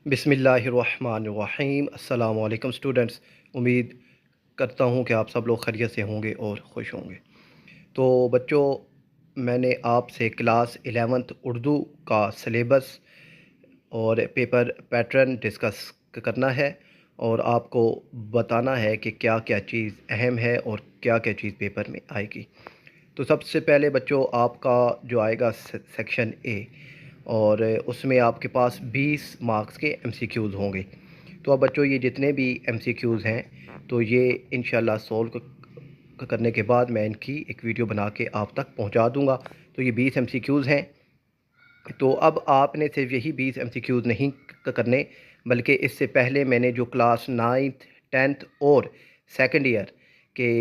बिस्मिल्लाहिर्रहमानिर्रहीम। अस्सलाम वालेकुम स्टूडेंट्स। उम्मीद करता हूँ कि आप सब लोग खैरियत से होंगे और खुश होंगे। तो बच्चों, मैंने आपसे क्लास 11th उर्दू का सिलेबस और पेपर पैटर्न डिस्कस करना है और आपको बताना है कि क्या क्या चीज़ अहम है और क्या क्या चीज़ पेपर में आएगी। तो सबसे पहले बच्चों, आपका जो आएगा सेक्शन ए, और उसमें आपके पास 20 मार्क्स के एमसीक्यूज़ होंगे। तो अब बच्चों, ये जितने भी एमसीक्यूज़ हैं तो ये इंशाल्लाह सॉल्व करने के बाद मैं इनकी एक वीडियो बना के आप तक पहुंचा दूंगा। तो ये 20 एमसीक्यूज़ हैं। तो अब आपने सिर्फ यही 20 एमसीक्यूज़ नहीं करने, बल्कि इससे पहले मैंने जो क्लास 9th 10th और सेकंड ईयर के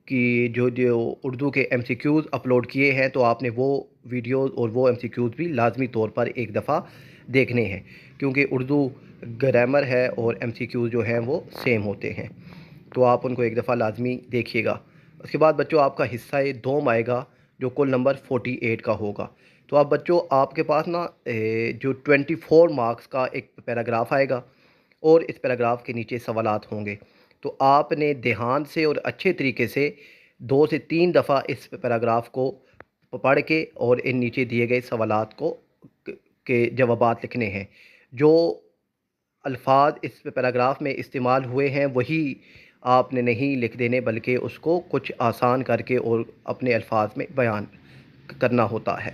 कि जो जो उर्दू के एमसीक्यूज़ अपलोड किए हैं, तो आपने वो वीडियोज़ और वो एमसीक्यूज़ भी लाजमी तौर पर एक दफ़ा देखने हैं, क्योंकि उर्दू ग्रामर है और एमसीक्यूज़ जो हैं वो सेम होते हैं। तो आप उनको एक दफ़ा लाजमी देखिएगा। उसके बाद बच्चों, आपका हिस्सा दोम आएगा जो कुल नंबर 48 का होगा। तो अब बच्चों, आपके पास ना जो 24 मार्क्स का एक पैराग्राफ आएगा और इस पैराग्राफ के नीचे सवालात होंगे। तो आपने ध्यान से और अच्छे तरीके से 2 से 3 दफ़ा इस पैराग्राफ को पढ़ के और इन नीचे दिए गए सवालात को के जवाबात लिखने हैं। जो अल्फाज इस पैराग्राफ में इस्तेमाल हुए हैं वही आपने नहीं लिख देने, बल्कि उसको कुछ आसान करके और अपने अल्फाज में बयान करना होता है।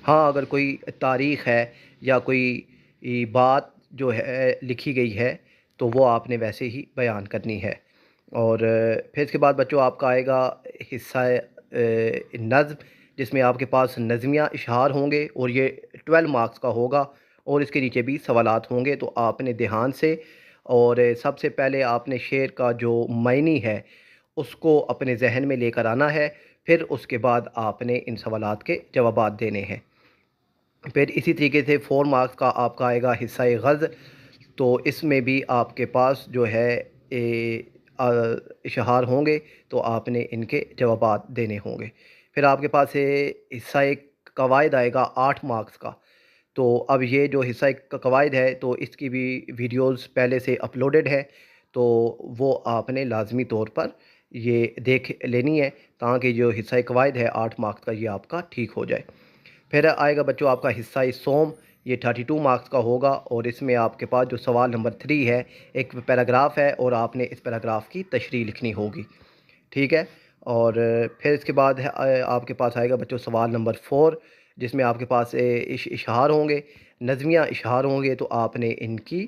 हाँ, अगर कोई तारीख़ है या कोई बात जो है लिखी गई है तो वो आपने वैसे ही बयान करनी है। और फिर इसके बाद बच्चों, आपका आएगा हिस्सा नज़्म, जिसमें आपके पास नज़मिया इशहार होंगे और ये 12 मार्क्स का होगा और इसके नीचे भी सवालात होंगे। तो आपने ध्यान से और सबसे पहले आपने शेर का जो मायनी है उसको अपने जहन में लेकर आना है। फिर उसके बाद आपने इन सवालात के जवाबात देने हैं। फिर इसी तरीके से 4 मार्क्स का आपका आएगा हिस्सा ग़ज़ल। तो इसमें भी आपके पास जो है इशहार होंगे, तो आपने इनके जवाबात देने होंगे। फिर आपके पास हिस्सा एक कवायद आएगा 8 मार्क्स का। तो अब ये जो हिस्सा एक कवायद है तो इसकी भी वीडियोस पहले से अपलोडेड है, तो वो आपने लाजमी तौर पर ये देख लेनी है, ताकि जो हिस्सा कवायद है 8 मार्क्स का ये आपका ठीक हो जाए। फिर आएगा बच्चों आपका हिस्सा सोम, ये 32 मार्क्स का होगा और इसमें आपके पास जो सवाल नंबर 3 है, एक पैराग्राफ है और आपने इस पैराग्राफ की तशरीह लिखनी होगी। ठीक है। और फिर इसके बाद है आपके पास आएगा बच्चों सवाल नंबर 4, जिसमें आपके पास इशहार होंगे, नज़मिया इशहार होंगे। तो आपने इनकी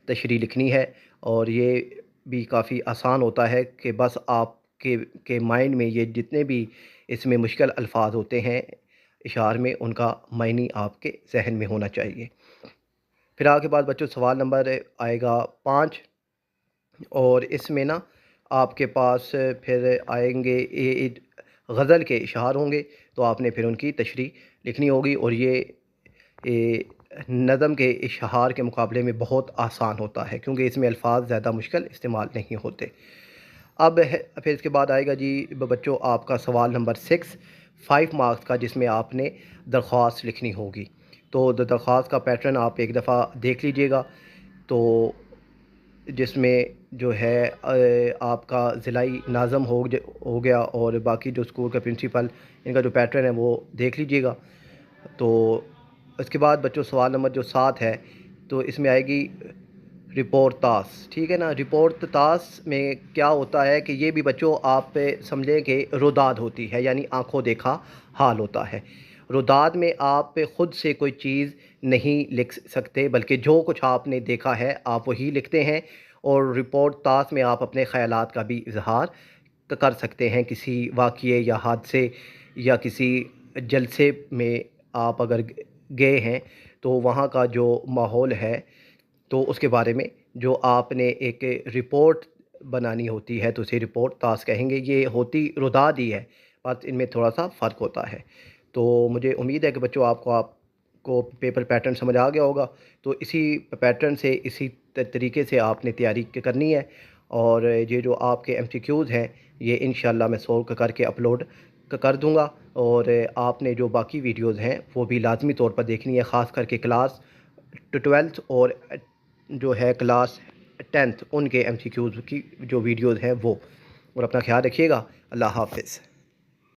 तशरीह लिखनी है और ये भी काफ़ी आसान होता है कि बस आपके माइंड में ये जितने भी इसमें मुश्किल अल्फाज होते हैं इशार में, उनका मायनी आपके जहन में होना चाहिए। फिर आपके पास बच्चों सवाल नंबर आएगा 5 और इसमें ना आपके पास फिर आएंगे गज़ल के इशार होंगे। तो आपने फिर उनकी तशरीह लिखनी होगी और ये नज़म के इशार के मुकाबले में बहुत आसान होता है, क्योंकि इसमें अल्फाज ज़्यादा मुश्किल इस्तेमाल नहीं होते। अब है फिर इसके बाद आएगा जी बच्चों आपका सवाल नंबर 6 5 मार्क्स का, जिसमें आपने दरख्वास्त लिखनी होगी। तो दरख्वास्त का पैटर्न आप एक दफ़ा देख लीजिएगा। तो जिसमें जो है आपका ज़िलाई नाज़म हो गया और बाकी जो स्कूल का प्रिंसिपल, इनका जो पैटर्न है वो देख लीजिएगा। तो इसके बाद बच्चों सवाल नंबर जो 7 है, तो इसमें आएगी रिपोर्ट तास। ठीक है ना। रिपोर्ट तास में क्या होता है कि ये भी बच्चों आप समझें कि रुदाद होती है, यानी आंखों देखा हाल होता है। रुदाद में आप ख़ुद से कोई चीज़ नहीं लिख सकते, बल्कि जो कुछ आपने देखा है आप वही लिखते हैं। और रिपोर्ट तास में आप अपने ख़यालात का भी इजहार कर सकते हैं। किसी वाक़ये या हादसे या किसी जलसे में आप अगर गए हैं तो वहाँ का जो माहौल है, तो उसके बारे में जो आपने एक रिपोर्ट बनानी होती है तो उसे रिपोर्ट तास कहेंगे। ये होती रुदाद ही है, बस इनमें थोड़ा सा फ़र्क होता है। तो मुझे उम्मीद है कि बच्चों आपको पेपर पैटर्न समझ आ गया होगा। तो इसी पैटर्न से इसी तरीके से आपने तैयारी करनी है और ये जो आपके एमसीक्यूज़ हैं ये इंशाल्लाह मैं सॉल्व करके अपलोड कर दूंगा। और आपने जो बाकी वीडियोज़ हैं वो भी लाजमी तौर पर देखनी है, ख़ास करके क्लास ट्वेल्थ और जो है क्लास 10th उनके MCQs की जो वीडियोज़ हैं वो। और अपना ख्याल रखिएगा। अल्लाह हाफ़िज़।